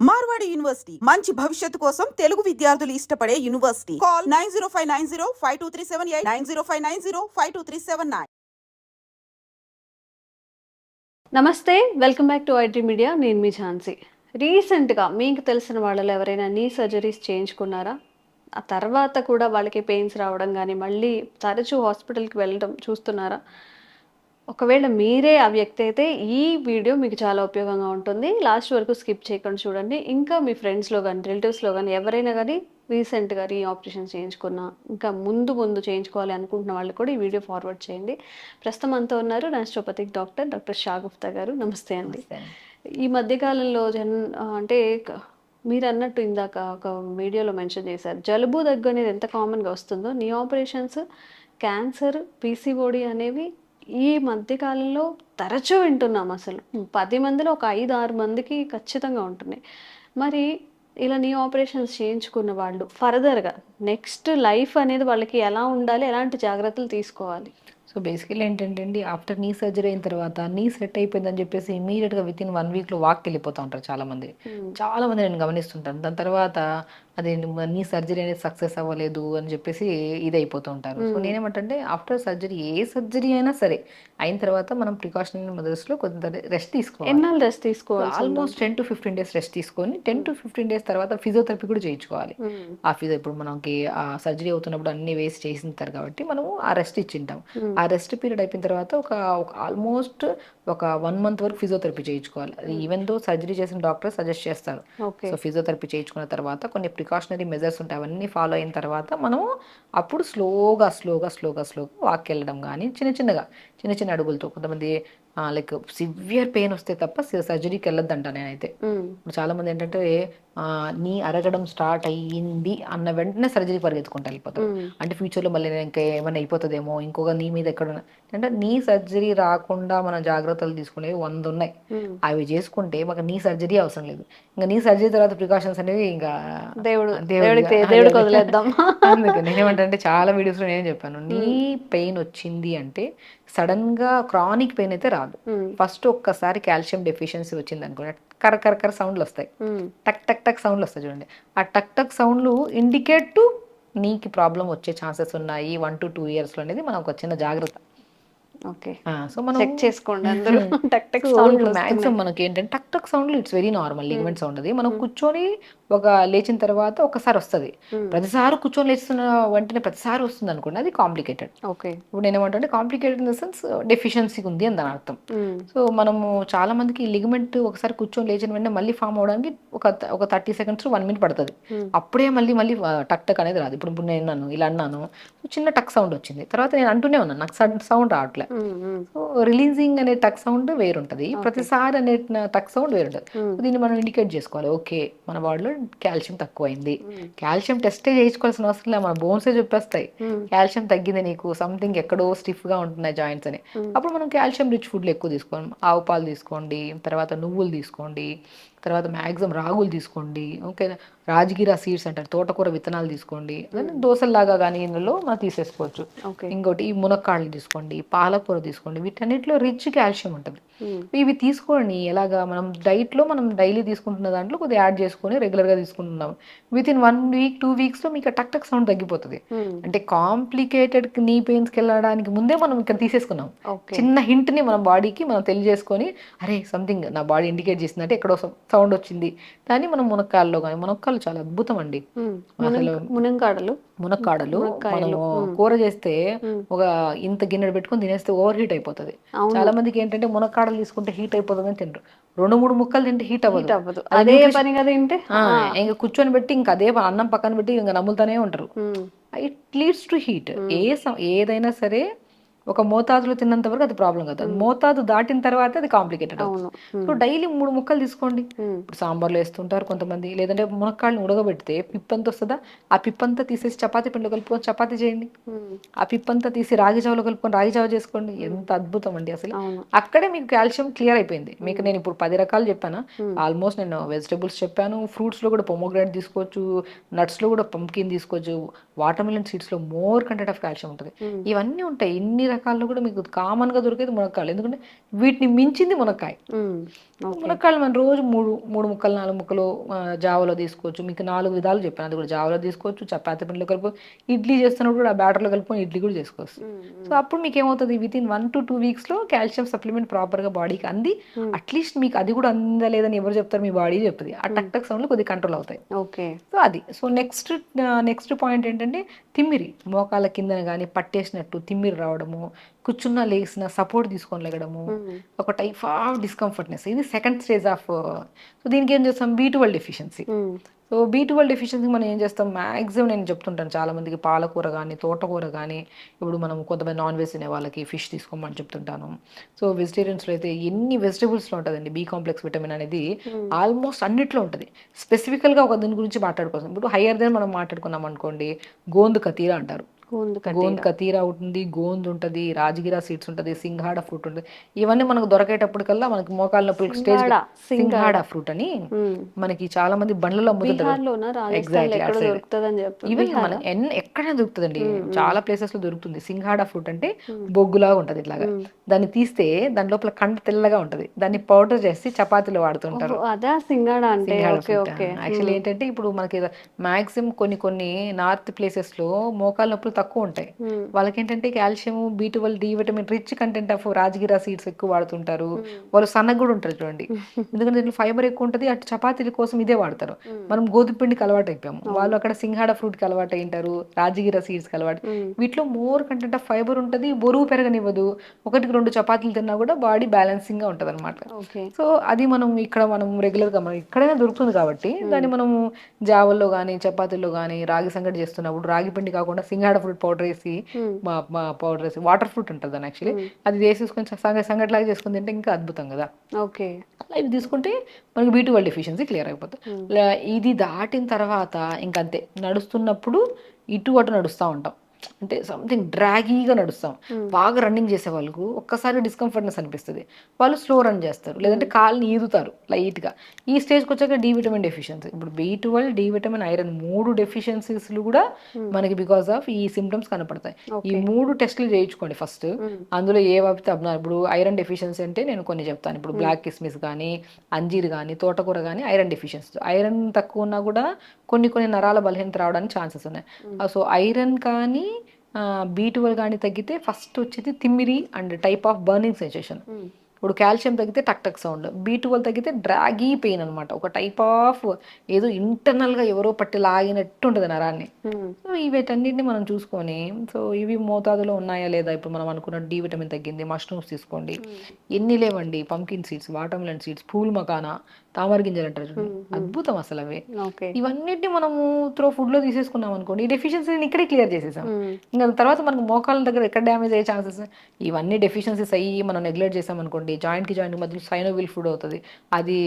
Marwadi university మంచి భవిష్యత్తు కోసం తెలుగు విద్యార్థులు ఇష్టపడే యూనివర్సిటీ. కాల్ 9059052378 9059052379. నమస్తే, welcome back to IT media. నేను మీ ఝాన్సీ. రీసెంట్గా మీకు తెలిసిన వాళ్ళలో ఎవరైనా నీ సర్జరీస్ చేయించుకున్నారా? ఆ తర్వాత కూడా వాళ్ళకి పెయిన్స్ రావడం కానీ మళ్ళీ తరచూ హాస్పిటల్కి వెళ్ళడం చూస్తున్నారా? ఒకవేళ మీరే ఆ వ్యక్తి అయితే ఈ వీడియో మీకు చాలా ఉపయోగంగా ఉంటుంది. లాస్ట్ వరకు స్కిప్ చేయకుండా చూడండి. ఇంకా మీ ఫ్రెండ్స్లో కానీ రిలేటివ్స్లో కానీ ఎవరైనా కానీ రీసెంట్గా ఆపరేషన్ చేయించుకున్నా, ఇంకా ముందు చేయించుకోవాలి అనుకుంటున్న వాళ్ళు కూడా ఈ వీడియో ఫార్వర్డ్ చేయండి. ప్రస్తుతం అంతా ఉన్నారు నాస్ట్రోపతిక్ డాక్టర్ షాగుప్తా గారు. నమస్తే అండి. ఈ మధ్యకాలంలో అంటే మీరు అన్నట్టు ఇందాక ఒక వీడియోలో మెన్షన్ చేశారు, జలుబు దగ్గు అనేది ఎంత కామన్గా వస్తుందో నీ ఆపరేషన్స్, క్యాన్సర్, పీసీఓడి అనేవి ఈ మధ్యకాలంలో తరచూ వింటున్నాం. అసలు 10 మందిలో ఒక 5-6 మందికి ఖచ్చితంగా ఉంటున్నాయి. మరి ఇలా నీ ఆపరేషన్స్ చేయించుకున్న వాళ్ళు ఫర్దర్గా నెక్స్ట్ లైఫ్ అనేది వాళ్ళకి ఎలా ఉండాలి, ఎలాంటి జాగ్రత్తలు తీసుకోవాలి? సో బేసికలీ ఏంటంటే అండి, ఆఫ్టర్ నీ సర్జరీ అయిన తర్వాత నీ సెట్ అయిపోయిందని చెప్పేసి ఇమీడియట్గా విత్ ఇన్ 1 వీక్లో వాక్కి వెళ్ళిపోతూ ఉంటారు చాలామంది. చాలామంది నేను గమనిస్తుంటాను. దాని తర్వాత అది నీ సర్జరీ అనేది సక్సెస్ అవ్వలేదు అని చెప్పేసి ఇది అయిపోతూ ఉంటారు. సో నేనేమంటే ఆఫ్టర్ సర్జరీ ఏ సర్జరీ అయినా సరే అయిన తర్వాత మనం ప్రికాషనరీ మెథడ్స్లో కొంత రెస్ట్ తీసుకోవాలి. ఎన్నాళ్ళు రెస్ట్ తీసుకోవాలి? ఆల్మోస్ట్ 10 to 15 డేస్ రెస్ట్ తీసుకొని 10 to 15 డేస్ తర్వాత ఫిజియోథెరపీ కూడా చేయించుకోవాలి. ఆ ఫిజియో ఇప్పుడు మనకి ఆ సర్జరీ అవుతున్నప్పుడు అన్ని వేసి చేసింటారు కాబట్టి మనము ఆ రెస్ట్ ఇచ్చింటాం. ఆ రెస్ట్ పీరియడ్ అయిపోయిన తర్వాత ఒక ఆల్మోస్ట్ ఒక 1 month వరకు ఫిజియోథెరపీ చేయించుకోవాలి. ఈవెన్ దో సర్జరీ చేసిన డాక్టర్ సజెస్ట్ చేస్తారు. సో ఫిజియోథెరపీ చేయించుకున్న తర్వాత కొన్ని ప్రికాషనరీ మెజర్స్ ఉంటాయి, అవన్నీ ఫాలో అయిన తర్వాత మనము అప్పుడు స్లోగా వాక్కి వెళ్ళడం కానీ చిన్న అడుగులతో. కొంతమంది లైక్ సివియర్ పెయిన్ వస్తే తప్ప సర్జరీకి వెళ్ళొద్దంట నేనైతే. ఇప్పుడు చాలా మంది ఏంటంటే నీ అరగడం స్టార్ట్ అయ్యింది అన్న వెంటనే సర్జరీ పరిగెత్తుకుంటూ వెళ్ళిపోతారు. అంటే ఫ్యూచర్లో మళ్ళీ ఇంకా ఏమైనా అయిపోతుందేమో, ఇంకొక నీ మీద ఎక్కడ అంటే నీ సర్జరీ రాకుండా మనం జాగ్రత్తలు తీసుకునేవి 100 ఉన్నాయి. అవి చేసుకుంటే మాకు నీ సర్జరీ అవసరం లేదు. ఇంకా నీ సర్జరీ తర్వాత ప్రికాషన్స్ అనేవి ఇంకా దేవుడికి వదిలేద్దాం. అందుకే నేనేమంటే చాలా వీడియోస్లో నేను చెప్పాను, నీ పెయిన్ వచ్చింది అంటే సడన్ గా క్రానిక్ పెయిన్ అయితే రాదు. ఫస్ట్ ఒక్కసారి కాల్షియం డెఫిషియన్సీ వచ్చింది అనుకోండి, కర సౌండ్లు వస్తాయి, టక్ సౌండ్లు వస్తాయి చూడండి. ఆ టక్ సౌండ్లు ఇండికేట్ టు నీకు ప్రాబ్లం వచ్చే ఛాన్సెస్ ఉన్నాయి 1 to 2 years లో అనేది మనం ఒక చిన్న జాగ్రత్త. సో మనం చెక్ చేసుకోండి అందరూ. టక్ సౌండ్ మాక్సిమం మనకి ఏంటంటే టక్ సౌండ్లు it's very normal, ligament sound. అది మనం కూర్చొని ఒక లేచిన తర్వాత ఒకసారి వస్తుంది, ప్రతిసారి కూర్చొని లేస్తున్న వెంటనే ప్రతిసారి వస్తుంది అనుకోండి, అది కాంప్లికేటెడ్. ఇప్పుడు నేను ఏమంటే complicated in the sense deficiency ఉంది అని దాని అర్థం. సో మనము చాలా మందికి లిగమెంట్ ఒకసారి కూర్చొని లేచిన వెంటనే మళ్ళీ ఫామ్ అవడానికి ఒక 30 seconds to 1 minute పడుతుంది. అప్పుడే మళ్ళీ టక్ అనేది రాదు. ఇప్పుడు నేను ఇలా అన్నాను, చిన్న టక్ సౌండ్ వచ్చింది, తర్వాత నేను అంటూనే ఉన్నాను, నాకు సౌండ్ రావట్లే. సో రిలీజింగ్ అనే టక్ సౌండ్ వేరుంటది, ప్రతిసారి అనే టక్ సౌండ్ వేరుంటది. దీన్ని మనం ఇండికేట్ చేసుకోవాలి, ఓకే మన బాడీలో కాల్షియం తక్కువైంది. కాల్షియం టెస్టే చేయించుకోవాల్సిన అవసరం లేదు, మన బోన్సే చెప్పేస్తాయి కాల్షియం తగ్గింది, నీకు సంథింగ్ ఎక్కడో స్టిఫ్ గా ఉంటున్నాయి జాయింట్స్ అని. అప్పుడు మనం కాల్షియం రిచ్ ఫుడ్లు ఎక్కువ తీసుకోండి, ఆవు పాలు తీసుకోండి, తర్వాత నువ్వులు తీసుకోండి, తర్వాత మ్యాక్సిమం రాగులు తీసుకోండి, ఓకే రాజగిరా సీడ్స్ అంటారు, తోటకూర విత్తనాలు తీసుకోండి, దోశల్లాగా కానీ ఇందులో మనం తీసేసుకోవచ్చు. ఇంకోటి ఈ మునక్కాడలు తీసుకోండి, పాలకూర తీసుకోండి, వీటన్నిటిలో రిచ్ కాల్షియం ఉంటుంది. ఇవి తీసుకోండి. ఎలాగా మనం డైట్లో మనం డైలీ తీసుకుంటున్న దాంట్లో కొద్దిగా యాడ్ చేసుకొని రెగ్యులర్గా తీసుకుంటున్నాం, విత్ ఇన్ 1 week 2 weeksలో మీకు టక్ సౌండ్ తగ్గిపోతుంది. అంటే కాంప్లికేటెడ్ నీ పెయిన్స్కి వెళ్ళడానికి ముందే మనం ఇక్కడ తీసేసుకున్నాం. చిన్న హింట్ని మన బాడీకి మనం తెలియజేసుకొని, అరే సంథింగ్ నా బాడీ ఇండికేట్ చేసిందంటే ఎక్కడో సౌండ్ వచ్చింది. దాన్ని మనం మునక్కాడలో కానీ, మునక్కాడలు చాలా అద్భుతం అండి. అసలు మునక్కాడలు మనము కూర చేస్తే ఒక ఇంత గిన్నెడు పెట్టుకొని తినేస్తే ఓవర్ హీట్ అయిపోతుంది. చాలా మందికి ఏంటంటే మునక్కాడలు తీసుకుంటే హీట్ అయిపోతుంది అని తింటారు. 2-3 ముక్కలు తింటే హీట్ అవ్వదు, అదే పనిగా తింటే ఇంకా కూర్చొని పెట్టి ఇంకా అదే అన్నం పక్కన పెట్టి ఇంకా నమ్ములుతూనే ఉంటారు. It leads to heat. ఏదైనా సరే ఒక మోతాదులో తిన్నంత వరకు అది ప్రాబ్లం కాదు, మోతాదు దాటిన తర్వాత అది కాంప్లికేటెడ్ అవుతుంది. సో డైలీ 3 ముక్కలు తీసుకోండి. ఇప్పుడు సాంబార్లో వేస్తుంటారు కొంతమంది, లేదంటే మునక్కాళ్ళని ఉడకబెడితే పిప్పంతా వస్తుందా, ఆ పిప్పంతా తీసేసి చపాతీ పిండిలో కలుపుకొని చపాతీ చేయండి, ఆ పిప్పంతా తీసి రాగి జావలో కలుపుకొని రాగి జావ చేసుకోండి. ఎంత అద్భుతం అండి అసలు. అక్కడే మీకు కాల్షియం క్లియర్ అయిపోయింది. మీకు నేను ఇప్పుడు 10 రకాలు చెప్పాను, ఆల్మోస్ట్ నేను వెజిటబుల్స్ చెప్పాను, ఫ్రూట్స్ లో కూడా పొమోగ్రానేట్ తీసుకోవచ్చు, నట్స్ లో కూడా పంకిన్ తీసుకోవచ్చు, వాటర్ మిలన్ సీడ్స్ లో మోర్ కంటెంట్ ఆఫ్ కాల్షియం ఉంటుంది. ఇవన్నీ ఉంటాయి. ఇన్ని రకాల్లో కూడా మీకు కామన్ గా దొరికేది మునక్కాయలు, ఎందుకంటే వీటిని మించింది మునక్కాయ. మునక్కాయలు మనం రోజు మూడు మూడు ముక్కలు 4 ముక్కలు జావలో తీసుకోవచ్చు. మీకు 4 విధాలు చెప్పాను. అది కూడా జావలో తీసుకోవచ్చు, చపాతీ పిండిలో కలుపు, ఇడ్లీ చేస్తున్నప్పుడు కూడా ఆ బ్యాటర్లో కలుపుకొని ఇడ్లీ కూడా చేసుకోవచ్చు. సో అప్పుడు మీకు ఏమవుతుంది, వితిన్ 1 to 2 వీక్స్లో కాల్షియం సప్లిమెంట్ ప్రాపర్గా బాడీకి అంది. అట్లీస్ట్ మీకు అది కూడా అందలేదని ఎవరు చెప్తారు, మీ బాడీ చెప్తుంది. ఆ టక్ టక్ సౌండ్లు కొద్దిగా కంట్రోల్ అవుతాయి. ఓకే. సో అది. సో నెక్స్ట్ పాయింట్ ఏంటంటే తిమ్మిరి, మోకాళ్ళ కిందన కానీ పట్టేసినట్టు తిమ్మిరి రావడము, కూర్చున్న లేసిన సపోర్ట్ తీసుకొని లెగడము, ఒక టైప్ ఆఫ్ డిస్కంఫర్ట్నెస్. ఇది సెకండ్ స్టేజ్ ఆఫ్. సో దీనికి ఏం చేస్తాం, B12 deficiency. So B12 deficiency మనం ఏం చేస్తాం, మ్యాక్సిమం నేను చెప్తుంటాను చాలా మందికి, పాలకూర కానీ తోటకూర కానీ, ఇప్పుడు మనం కొంతమంది నాన్ వెజ్ తినే వాళ్ళకి ఫిష్ తీసుకోమని చెప్తుంటాను. సో వెజిటేరియన్స్లో అయితే ఎన్ని వెజిటేబుల్స్లో ఉంటుందండి బి కాంప్లెక్స్ విటమిన్ అనేది, ఆల్మోస్ట్ అన్నిట్లో ఉంటుంది. స్పెసిఫికల్గా ఒక దీని గురించి మాట్లాడుకోవచ్చు. ఇప్పుడు హయ్యర్ దెన్ మనం మాట్లాడుకున్నాం అనుకోండి, గోందు కతీరా అంటారు. గోంద్ కతీరా ఉంటుంది, గోంద్ ఉంటుంది, రాజగిరా సీడ్స్ ఉంటుంది, సింఘాడ ఫ్రూట్ ఉంటుంది. ఇవన్నీ మనకు దొరకేటప్పటికల్లా మనకి మోకాళ్ళ నొప్పులకు స్టేజ్ సింఘాడ ఫ్రూట్ అని మనకి చాలా మంది బండ్లలో అమ్ముతుంటారు. ఎగ్జాక్ట్లీ ఈవెన్ మన ఎక్కడైనా దొరుకుతుందండి, చాలా ప్లేసెస్ లో దొరుకుతుంది. సింఘాడ ఫ్రూట్ అంటే బొగ్గులాగా ఉంటది ఇట్లాగా. దాన్ని తీస్తే దాని లోపల కండ తెల్లగా ఉంటది. దాన్ని పౌడర్ చేసి చపాతీలో వాడుతుంటారు. యాక్చువల్లీ ఏంటంటే ఇప్పుడు మనకి మాక్సిమం కొన్ని నార్త్ ప్లేసెస్ లో మోకాళ్ళ నొప్పులు తక్కువ ఉంటాయి. వాళ్ళకి ఏంటంటే calcium, B12, D vitamin rich content of rajgira seeds ఎక్కువ వాడుతుంటారు. వాళ్ళు సన్నగా కూడా ఉంటారు చూడండి, ఎందుకంటే దీంట్లో ఫైబర్ ఎక్కువ ఉంటుంది. అటు చపాతీల కోసం ఇదే వాడతారు. మనం గోధుమ పిండికి అలవాటు అయిపోయాము, వాళ్ళు అక్కడ సింఘాడ ఫ్రూట్ కి అలవాటు అయింటారు, రాజగిరా సీడ్స్ కి అలవాటు. వీటిలో మోర్ కంటెంట్ ఆఫ్ ఫైబర్ ఉంటుంది, బరువు పెరగనివ్వదు. 1-2 చపాతీలు తిన్నా కూడా బాడీ బ్యాలెన్సింగ్ గా ఉంటది అనమాట. సో అది మనం రెగ్యులర్ గా మనం ఇక్కడైనా దొరుకుతుంది కాబట్టి దాన్ని మనము జావల్లో కానీ చపాతీల్లో కానీ రాగి సంగటి చేస్తున్నప్పుడు రాగి పిండి కాకుండా సింఘాడ ఫ్రూట్ పౌడర్ వేసి వాటర్ ఫ్రూట్ ఉంటుంది దాన్ని యాక్చువల్లీ, అది వేసేసుకొని సంగటి లాగా చేసుకుని తింటే ఇంకా అద్భుతం కదా. ఓకే. అలా ఇవి తీసుకుంటే మనకి B12 డెఫిషియన్సీ క్లియర్ అయిపోతుంది. ఇది దాటిన తర్వాత ఇంకంతే, నడుస్తున్నప్పుడు ఇటు అటు నడుస్తూ ఉంటాం, అంటే సంథింగ్ డ్రాగీగా నడుస్తాం. బాగా రన్నింగ్ చేసే వాళ్ళకు ఒక్కసారి డిస్కంఫర్ట్నెస్ అనిపిస్తుంది, వాళ్ళు స్లో రన్ చేస్తారు, లేదంటే కాళ్ళని ఈదుతారు లైట్గా. ఈ స్టేజ్కి వచ్చాక డి విటమిన్ డెఫిషియన్సీ, ఇప్పుడు B12, డి విటమిన్, ఐరన్ 3 డెఫిషియన్సీస్లు కూడా మనకి బికాస్ ఆఫ్ ఈ సిమ్టమ్స్ కనపడతాయి. ఈ 3 టెస్టులు చేయించుకోండి ఫస్ట్. అందులో ఏ వాపితే అబ్నార్మల్, ఇప్పుడు ఐరన్ డెఫిషియన్సీ అంటే నేను కొన్ని చెప్తాను. ఇప్పుడు బ్లాక్ కిస్మిస్ కానీ, అంజీర్ కానీ, తోటకూర కానీ ఐరన్ డెఫిషియన్సీ. ఐరన్ తక్కువ ఉన్నా కూడా కొన్ని నరాల బలహీనత రావడానికి ఛాన్సెస్ ఉన్నాయి. సో ఐరన్ కానీ B12 కానీ తగ్గితే ఫస్ట్ వచ్చేది తిమ్మిరి and type of burning sensation. ఇప్పుడు కాల్షియం తగ్గితే టక్ టక్ సౌండ్, B12 తగ్గితే డ్రాగీ పెయిన్ అనమాట, ఒక టైప్ ఆఫ్ ఏదో ఇంటర్నల్గా ఎవరో పట్టి లాగినట్టు ఉంటుంది నరాన్ని. సో వీటన్నిటిని మనం చూసుకొని, సో ఇవి మోతాదులో ఉన్నాయా లేదా. ఇప్పుడు మనం అనుకున్న డి విటమిన్ తగ్గింది, మష్రూమ్స్ తీసుకోండి. ఎన్ని లేవండి, pumpkin seeds, watermelon seeds, pool makhana, తామర గింజలు అంటారు చూడండి, అద్భుతం అసలు అవి. ఇవన్నిటిని మనము ఫుడ్ లో తీసేసుకున్నాం అనుకోండి, ఈ డెఫిషియన్సీని ఇక్కడే క్లియర్ చేసేసాం. ఇంకా తర్వాత మనకు మోకాళ్ళ దగ్గర ఎక్కడ డ్యామేజ్ అయ్యే ఛాన్సెస్, ఇవన్నీ డెఫిషియన్సీస్ అయ్యి మనం నెగ్లెక్ట్ చేసాం అనుకోండి, జాయింట్ కి మధ్యలో సైనోవిల్ ఫుడ్ అవుతుంది. అది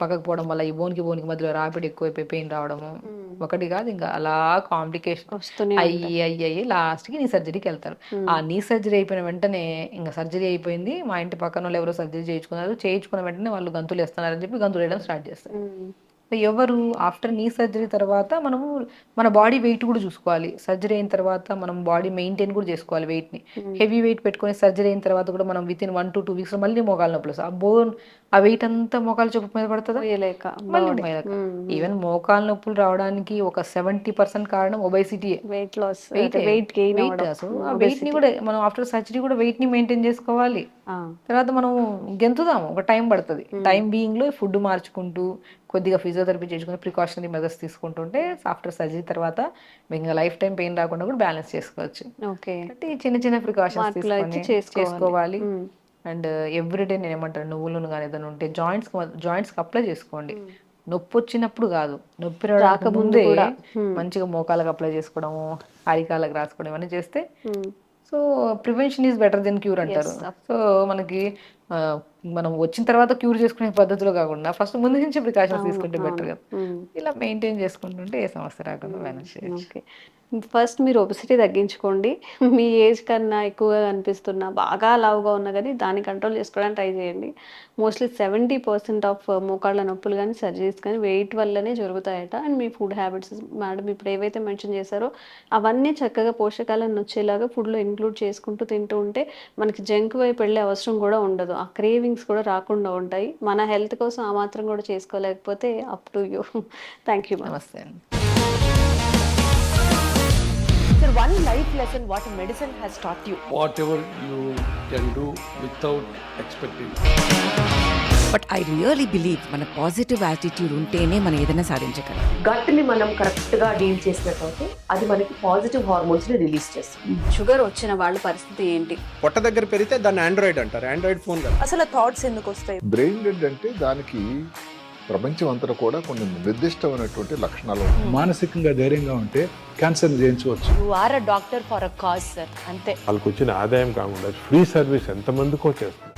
పక్కకు పోవడం వల్ల ఈ బోన్కి మధ్యలో రాపిడ్ ఎక్కువైపోయి పెయిన్ రావడము, ఒకటి కాదు ఇంకా అలా కాంప్లికేషన్ అయ్యి లాస్ట్ కి నీ సర్జరీకి వెళ్తారు. ఆ నీ సర్జరీ అయిపోయిన వెంటనే ఇంకా సర్జరీ అయిపోయింది, మా ఇంటి పక్కన వాళ్ళు ఎవరో సర్జరీ చేయించుకున్న వెంటనే వాళ్ళు గంతులు వేస్తున్నారని చెప్పి గంతులు వేయడం స్టార్ట్ చేస్తారు. ఎవరు ఆఫ్టర్ నీ సర్జరీ తర్వాత మనము మన బాడీ వెయిట్ కూడా చూసుకోవాలి. సర్జరీ అయిన తర్వాత మనం బాడీ మెయింటైన్ కూడా చేసుకోవాలి వెయిట్ ని. హెవీ వెయిట్ పెట్టుకుని సర్జరీ అయిన తర్వాత కూడా మనం వితిన్ 1 to 2 వీక్స్ మళ్ళీ మోకాలు నొప్పులు వస్తాయి. ఆ బోన్ ఆ వెయిట్ అంతా మోకాలు చెప్పు మీద పడుతుందా, ఈవెన్ మోకాలు నొప్పులు రావడానికి ఒక 70% కారణం ఒబేసిటీ, వెయిట్ ని కూడా మనం ఆఫ్టర్ సర్జరీ కూడా వెయిట్ ని మెయింటైన్ చేసుకోవాలి. తర్వాత మనం గెంతుదాం, ఒక టైం పడుతుంది. టైం బీయింగ్ లో ఫుడ్ మార్చుకుంటూ కొద్దిగా ఫిజియోథెరపీ చేసుకుని ప్రికాషనరీ మెజర్స్ తీసుకుంటుంటే ఆఫ్టర్ సర్జరీ తర్వాత ఇంకా లైఫ్ టైం పెయిన్ రాకుండా కూడా బ్యాలెన్స్ చేసుకోవచ్చు. చిన్న ప్రికాషన్స్ తీసుకొని చేసుకోవాలి. అండ్ ఎవ్రీడే నేను ఏమంటాను, నువ్వులను కానీ ఏదైనా ఉంటే జాయింట్స్కి అప్లై చేసుకోండి. నొప్పి వచ్చినప్పుడు కాదు, నొప్పి రాకముందే మంచిగా మోకాలకు అప్లై చేసుకోవడము, అరికాలకు రాసుకోవడం ఇవన్నీ చేస్తే, so prevention is better than cure అంటారు. సో మనకి మనం వచ్చిన తర్వాత క్యూర్ చేసుకునే పద్ధతిలో కాకుండా ఫస్ట్ ముందు నుంచి ప్రికాషన్స్ తీసుకుంటే బెటర్ కదా. ఇలా మెయింటైన్ చేసుకుంటుంటే ఏ సమస్య రాకుండా మేనేజ్ చేయొచ్చు. ఫస్ట్ మీరు ఒబెసిటీ తగ్గించుకోండి. మీ ఏజ్ కన్నా ఎక్కువగా కనిపిస్తున్నా, బాగా లావుగా ఉన్నా కానీ దాన్ని కంట్రోల్ చేసుకోవడానికి ట్రై చేయండి. మోస్ట్లీ 70% ఆఫ్ మోకాళ్ళ నొప్పులు కానీ సర్జరీస్ కానీ వెయిట్ వల్లనే జరుగుతాయట. అండ్ మీ ఫుడ్ హ్యాబిట్స్ మేడం ఇప్పుడు ఏవైతే మెన్షన్ చేశారో అవన్నీ చక్కగా పోషకాలను వచ్చేలాగా ఫుడ్లో ఇంక్లూడ్ చేసుకుంటూ తింటూ ఉంటే మనకి జంక్ వైపు వెళ్ళే అవసరం కూడా ఉండదు. ఆ క్రేవింగ్స్ కూడా రాకుండా ఉంటాయి. మన హెల్త్ కోసం ఆ మాత్రం కూడా చేసుకోలేకపోతే up to you. Thank you ma'am. నమస్తే అండి. Sir, one life lesson what medicine has taught you. whatever you can do without expecting. But I really believe మన పాజిటివ్ యాటిట్యూడ్ ఉంటేనే మనం ఏదైనా సాధించగలం. గట్ని మనం కరెక్ట్గా డీల్ చేసినట్లయితే అది మనకి పాజిటివ్ హార్మోన్స్ని రిలీజ్ చేస్తుంది. షుగర్ వచ్చిన వాళ్ళ పరిస్థితి ఏంటి? పొట్ట దగ్గర పెరిగితే దాన్ని ఆండ్రాయిడ్ అంటారు, ఆండ్రాయిడ్ ఫోన్ కదా. అసలు థాట్స్ ఎందుకు వస్తాయి? బ్రెయిన్ డెడ్ అంటే దానికి ప్రపంచం అంతా కూడా కొన్ని నిర్దిష్టమైనటువంటి లక్షణాలు ఉన్నాయి. మానసికంగా ధైర్యంగా ఉంటే క్యాన్సర్ జయించవచ్చు. You are a doctor for a cause sir, అంతే. వాళ్ళకు వచ్చిన ఆదాయం కాకుండా ఫ్రీ సర్వీస్ ఎంతమందికో చేస్తారు.